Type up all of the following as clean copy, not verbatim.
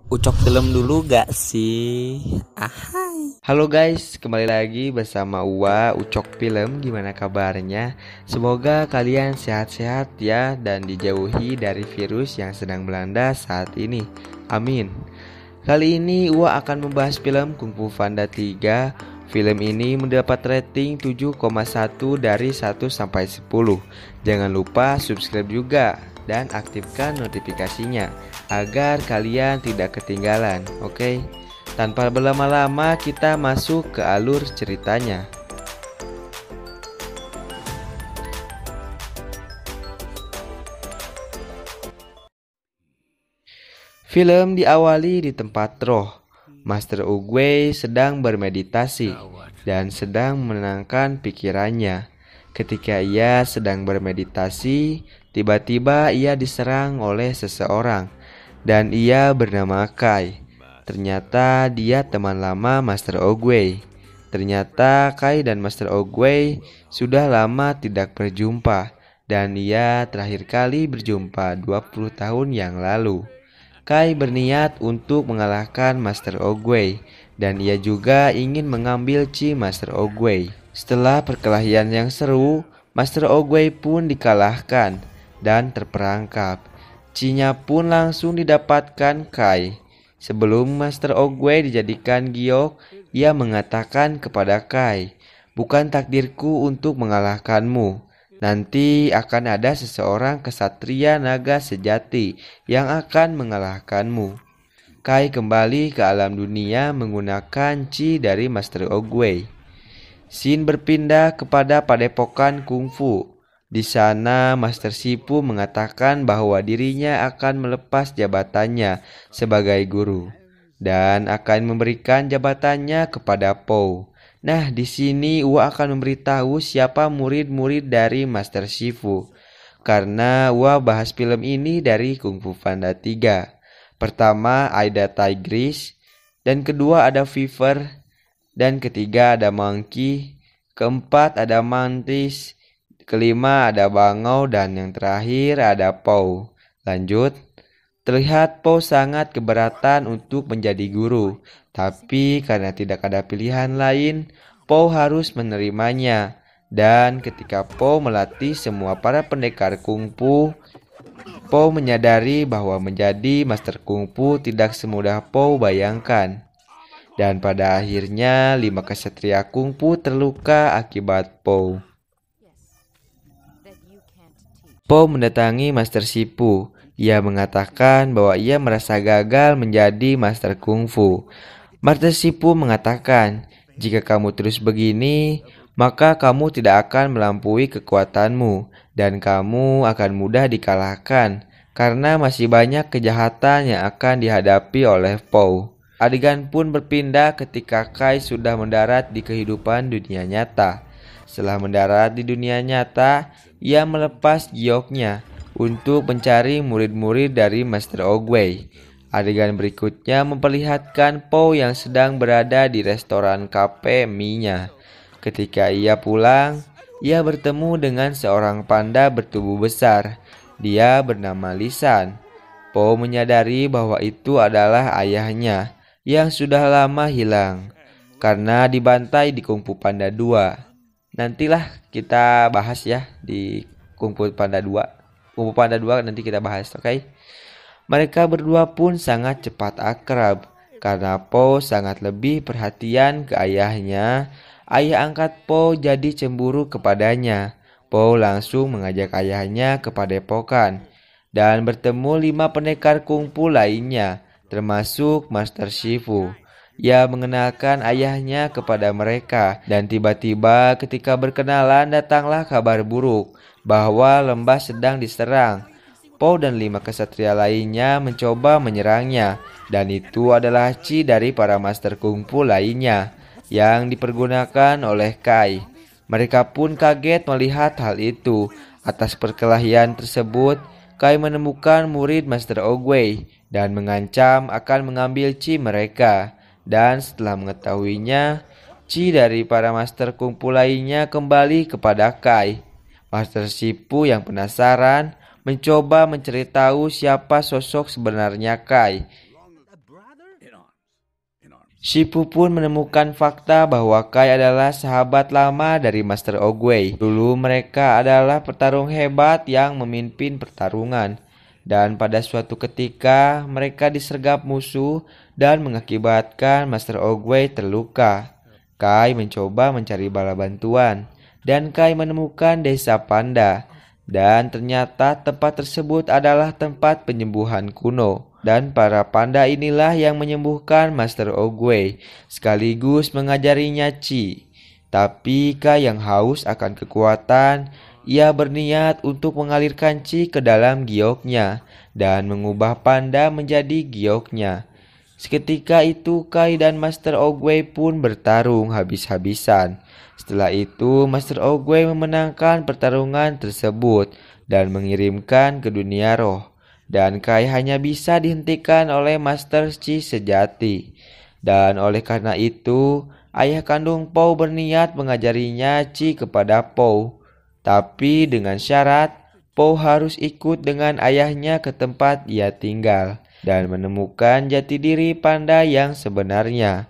Ucok film dulu gak sih? Ahai. Halo guys, kembali lagi bersama Ucok Film. Gimana kabarnya? Semoga kalian sehat-sehat ya dan dijauhi dari virus yang sedang melanda saat ini. Amin. Kali ini akan membahas film Kung Fu Panda 3. Film ini mendapat rating 7,1 dari 1 sampai 10. Jangan lupa subscribe juga dan aktifkan notifikasinya agar kalian tidak ketinggalan. Oke. Tanpa berlama-lama kita masuk ke alur ceritanya. Film diawali di tempat roh. Master Oogway sedang bermeditasi dan sedang menenangkan pikirannya. Ketika ia sedang bermeditasi, tiba-tiba ia diserang oleh seseorang dan ia bernama Kai. Ternyata dia teman lama Master Oogway. Ternyata Kai dan Master Oogway sudah lama tidak berjumpa dan ia terakhir kali berjumpa 20 tahun yang lalu. Kai berniat untuk mengalahkan Master Oogway dan ia juga ingin mengambil Chi Master Oogway. Setelah perkelahian yang seru, Master Oogway pun dikalahkan dan terperangkap. Chi-nya pun langsung didapatkan Kai. Sebelum Master Oogway dijadikan giok, ia mengatakan kepada Kai, "Bukan takdirku untuk mengalahkanmu. Nanti akan ada seseorang kesatria naga sejati yang akan mengalahkanmu." Kai kembali ke alam dunia menggunakan Chi dari Master Oogway. Scene berpindah kepada padepokan kungfu. Di sana Master Sipu mengatakan bahwa dirinya akan melepas jabatannya sebagai guru dan akan memberikan jabatannya kepada Po. Nah, di sini akan memberitahu siapa murid-murid dari Master Shifu. Karena bahas film ini dari Kung Fu Panda 3. Pertama ada Tigris, dan kedua ada Fever, dan ketiga ada Monkey, keempat ada Mantis, kelima ada Bangau, dan yang terakhir ada Po. Lanjut. Terlihat Po sangat keberatan untuk menjadi guru, tapi karena tidak ada pilihan lain, Po harus menerimanya. Dan ketika Po melatih semua para pendekar kungfu, Po menyadari bahwa menjadi master kungfu tidak semudah Po bayangkan. Dan pada akhirnya 5 kesatria kungfu terluka akibat Po. Po mendatangi Master Sipu. Ia mengatakan bahwa ia merasa gagal menjadi master kungfu. Master Sipu mengatakan, "Jika kamu terus begini, maka kamu tidak akan melampaui kekuatanmu dan kamu akan mudah dikalahkan karena masih banyak kejahatan yang akan dihadapi oleh Po." Adegan pun berpindah ketika Kai sudah mendarat di kehidupan dunia nyata. Setelah mendarat di dunia nyata, ia melepas gioknya untuk mencari murid-murid dari Master Oogway. Adegan berikutnya memperlihatkan Po yang sedang berada di restoran kafe mie-nya. Ketika ia pulang, ia bertemu dengan seorang panda bertubuh besar. Dia bernama Lisan. Po menyadari bahwa itu adalah ayahnya yang sudah lama hilang karena dibantai di Kung Fu Panda 2. Nantilah kita bahas ya di Kung Fu Panda 2. Kung Fu Panda 2 nanti kita bahas, oke? Mereka berdua pun sangat cepat akrab karena Po sangat lebih perhatian ke ayahnya. Ayah angkat Po jadi cemburu kepadanya. Po langsung mengajak ayahnya ke padepokan dan bertemu 5 pendekar kungfu lainnya, termasuk Master Shifu. Ia mengenalkan ayahnya kepada mereka dan tiba-tiba ketika berkenalan datanglah kabar buruk bahwa lembah sedang diserang. Po dan 5 kesatria lainnya mencoba menyerangnya dan itu adalah Chi dari para master kungfu lainnya yang dipergunakan oleh Kai. Mereka pun kaget melihat hal itu. Atas perkelahian tersebut, Kai menemukan murid Master Oogway dan mengancam akan mengambil Chi mereka. Dan setelah mengetahuinya, Chi dari para master kungfu lainnya kembali kepada Kai. Master Sipu yang penasaran mencoba mencari tahu siapa sosok sebenarnya Kai. Shipu pun menemukan fakta bahwa Kai adalah sahabat lama dari Master Oogway. Dulu mereka adalah petarung hebat yang memimpin pertarungan. Dan pada suatu ketika mereka disergap musuh dan mengakibatkan Master Oogway terluka. Kai mencoba mencari bala bantuan dan Kai menemukan desa panda. Dan ternyata tempat tersebut adalah tempat penyembuhan kuno. Dan para panda inilah yang menyembuhkan Master Oogway sekaligus mengajarinya Chi. Tapi Kai yang haus akan kekuatan, ia berniat untuk mengalirkan Chi ke dalam gioknya dan mengubah panda menjadi gioknya. Seketika itu Kai dan Master Oogway pun bertarung habis-habisan. Setelah itu Master Oogway memenangkan pertarungan tersebut dan mengirimkan ke dunia roh. Dan Kai hanya bisa dihentikan oleh Master Chi sejati. Dan oleh karena itu, ayah kandung Pou berniat mengajarinya Chi kepada Pou. Tapi dengan syarat, Pou harus ikut dengan ayahnya ke tempat ia tinggal dan menemukan jati diri panda yang sebenarnya.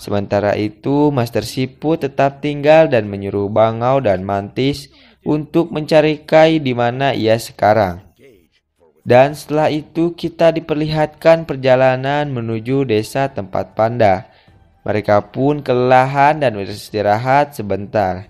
Sementara itu, Master Shipu tetap tinggal dan menyuruh Bangau dan Mantis untuk mencari Kai di mana ia sekarang. Dan setelah itu kita diperlihatkan perjalanan menuju desa tempat panda. Mereka pun kelelahan dan beristirahat sebentar.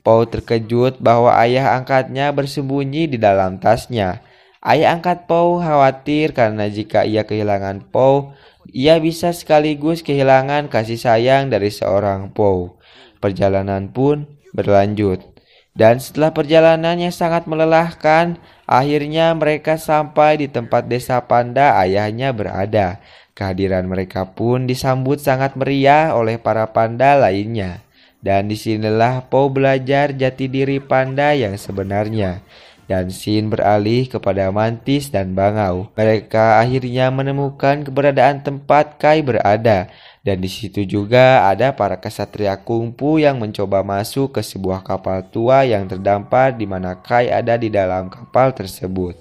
Pou terkejut bahwa ayah angkatnya bersembunyi di dalam tasnya. Ayah angkat Pou khawatir karena jika ia kehilangan Pou, ia bisa sekaligus kehilangan kasih sayang dari seorang Pou. Perjalanan pun berlanjut. Dan setelah perjalanan yang sangat melelahkan, akhirnya mereka sampai di tempat desa panda ayahnya berada. Kehadiran mereka pun disambut sangat meriah oleh para panda lainnya. Dan disinilah Pou belajar jati diri panda yang sebenarnya. Dan Sin beralih kepada Mantis dan Bangau. Mereka akhirnya menemukan keberadaan tempat Kai berada. Dan di situ juga ada para kesatria kungfu yang mencoba masuk ke sebuah kapal tua yang terdampar di mana Kai ada di dalam kapal tersebut.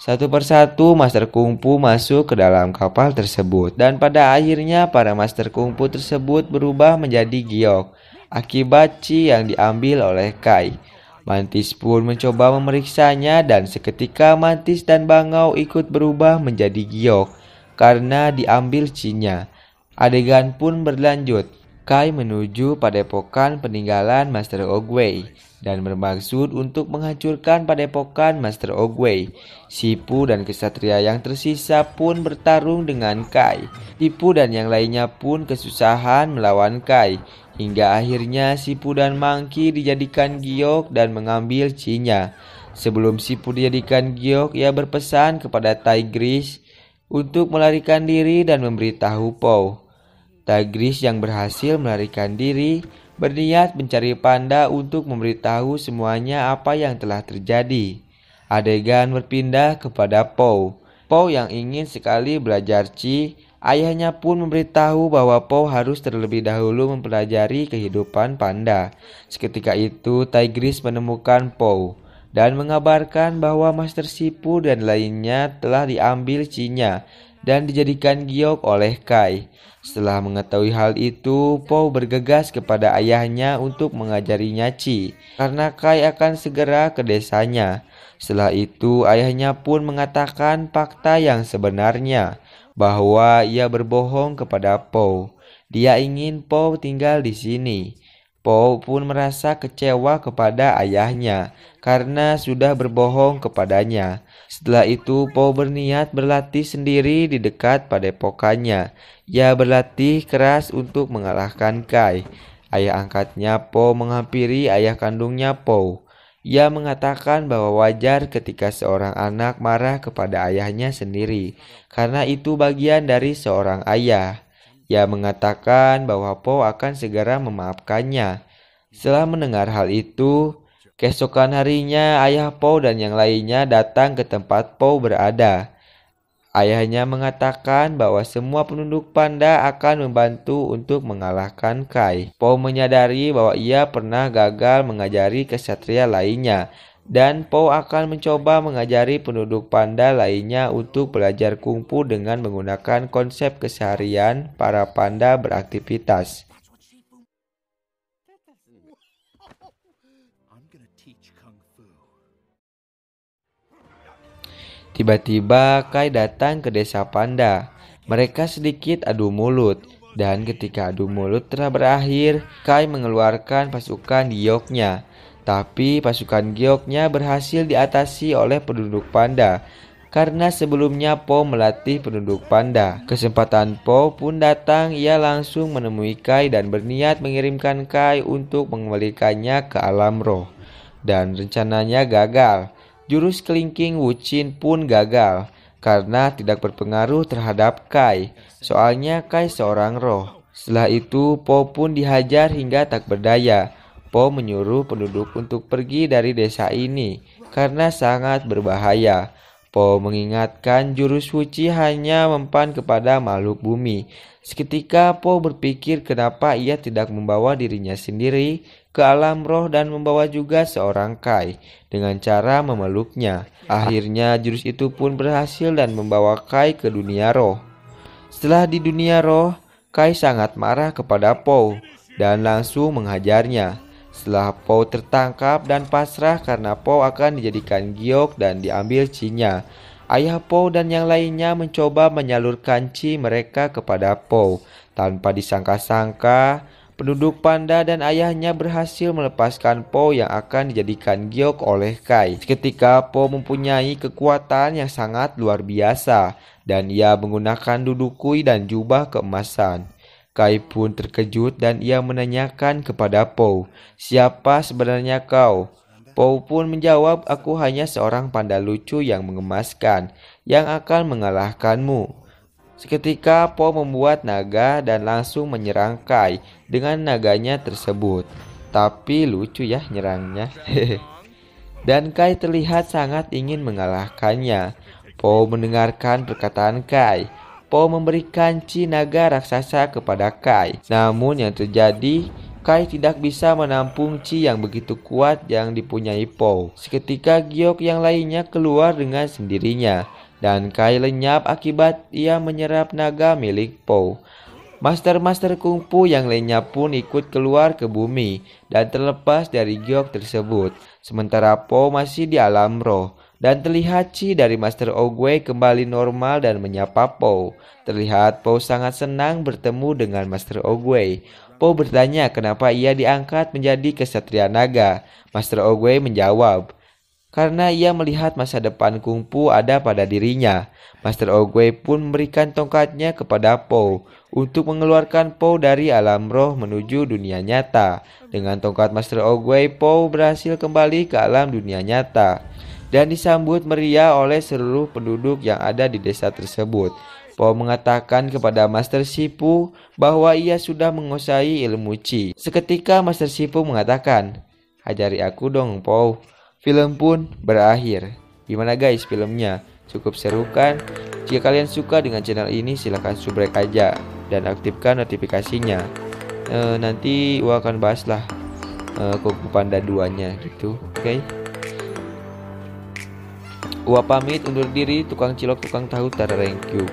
Satu persatu master kungfu masuk ke dalam kapal tersebut. Dan pada akhirnya para master kungfu tersebut berubah menjadi giok akibat Chi yang diambil oleh Kai. Mantis pun mencoba memeriksanya dan seketika Mantis dan Bangau ikut berubah menjadi giok karena diambil Chi-nya. Adegan pun berlanjut. Kai menuju padepokan peninggalan Master Oogway dan bermaksud untuk menghancurkan padepokan Master Oogway. Shipu dan kesatria yang tersisa pun bertarung dengan Kai. Shipu dan yang lainnya pun kesusahan melawan Kai. Hingga akhirnya Shipu dan Monkey dijadikan giok dan mengambil Chi-nya. Sebelum Shipu dijadikan giok, ia berpesan kepada Tigris untuk melarikan diri dan memberitahu Pou. Tigris yang berhasil melarikan diri berniat mencari panda untuk memberitahu semuanya apa yang telah terjadi. Adegan berpindah kepada Pou. Pou yang ingin sekali belajar Chi, ayahnya pun memberitahu bahwa Pou harus terlebih dahulu mempelajari kehidupan panda. Seketika itu Tigris menemukan Pou dan mengabarkan bahwa Master Shipu dan lainnya telah diambil Chi-nya dan dijadikan giok oleh Kai. Setelah mengetahui hal itu, Pou bergegas kepada ayahnya untuk mengajarinya Chi, karena Kai akan segera ke desanya. Setelah itu, ayahnya pun mengatakan fakta yang sebenarnya, bahwa ia berbohong kepada Pou. Dia ingin Pou tinggal di sini. Pou pun merasa kecewa kepada ayahnya, karena sudah berbohong kepadanya. Setelah itu, Pou berniat berlatih sendiri di dekat padepokannya. Ia berlatih keras untuk mengalahkan Kai. Ayah angkatnya Pou menghampiri ayah kandungnya Pou. Ia mengatakan bahwa wajar ketika seorang anak marah kepada ayahnya sendiri, karena itu bagian dari seorang ayah. Ia mengatakan bahwa Pou akan segera memaafkannya. Setelah mendengar hal itu, keesokan harinya ayah Pou dan yang lainnya datang ke tempat Pou berada. Ayahnya mengatakan bahwa semua penduduk panda akan membantu untuk mengalahkan Kai. Pou menyadari bahwa ia pernah gagal mengajari kesatria lainnya dan Po akan mencoba mengajari penduduk panda lainnya untuk belajar kungfu dengan menggunakan konsep keseharian para panda beraktivitas. Tiba-tiba Kai datang ke desa panda. Mereka sedikit adu mulut, dan ketika adu mulut telah berakhir, Kai mengeluarkan pasukan gioknya. Tapi pasukan gioknya berhasil diatasi oleh penduduk panda, karena sebelumnya Po melatih penduduk panda. Kesempatan Po pun datang, ia langsung menemui Kai dan berniat mengirimkan Kai untuk mengembalikannya ke alam roh. Dan rencananya gagal. Jurus kelingking Wucin pun gagal karena tidak berpengaruh terhadap Kai. Soalnya Kai seorang roh. Setelah itu Po pun dihajar hingga tak berdaya. Po menyuruh penduduk untuk pergi dari desa ini karena sangat berbahaya. Po mengingatkan jurus Wuci hanya mempan kepada makhluk bumi. Seketika Po berpikir kenapa ia tidak membawa dirinya sendiri ke alam roh dan membawa juga seorang Kai dengan cara memeluknya. Akhirnya jurus itu pun berhasil dan membawa Kai ke dunia roh. Setelah di dunia roh, Kai sangat marah kepada Po dan langsung menghajarnya. Setelah Po tertangkap dan pasrah karena Po akan dijadikan giok dan diambil Chi-nya, ayah Po dan yang lainnya mencoba menyalurkan Chi mereka kepada Po. Tanpa disangka-sangka, penduduk panda dan ayahnya berhasil melepaskan Po yang akan dijadikan giok oleh Kai. Seketika Po mempunyai kekuatan yang sangat luar biasa dan ia menggunakan dudukui dan jubah keemasan. Kai pun terkejut dan ia menanyakan kepada Po, "Siapa sebenarnya kau?" Po pun menjawab, "Aku hanya seorang panda lucu yang mengemaskan yang akan mengalahkanmu." Seketika Po membuat naga dan langsung menyerang Kai dengan naganya tersebut. Tapi lucu ya nyerangnya. Dan Kai terlihat sangat ingin mengalahkannya. Po mendengarkan perkataan Kai. Po memberikan Chi naga raksasa kepada Kai. Namun yang terjadi, Kai tidak bisa menampung Chi yang begitu kuat yang dipunyai Po. Seketika giok yang lainnya keluar dengan sendirinya. Dan Kai lenyap akibat ia menyerap naga milik Po. Master-master kungfu yang lainnya pun ikut keluar ke bumi dan terlepas dari giok tersebut. Sementara Po masih di alam roh. Dan terlihat Chi dari Master Oogway kembali normal dan menyapa Po. Terlihat Po sangat senang bertemu dengan Master Oogway. Po bertanya kenapa ia diangkat menjadi kesatria naga. Master Oogway menjawab, karena ia melihat masa depan kungfu ada pada dirinya. Master Oogway pun memberikan tongkatnya kepada Po untuk mengeluarkan Po dari alam roh menuju dunia nyata. Dengan tongkat Master Oogway, Po berhasil kembali ke alam dunia nyata dan disambut meriah oleh seluruh penduduk yang ada di desa tersebut. Po mengatakan kepada Master Shifu bahwa ia sudah menguasai ilmu Chi. Seketika Master Shifu mengatakan, "Ajari aku dong, Po." Film pun berakhir. Gimana guys filmnya? Cukup seru kan? Jika kalian suka dengan channel ini silahkan subscribe aja dan aktifkan notifikasinya. Nanti gua akan bahas lah Kung Fu Panda 2-nya gitu. Oke? Gua pamit undur diri, tukang cilok tukang tahu tara, thank you.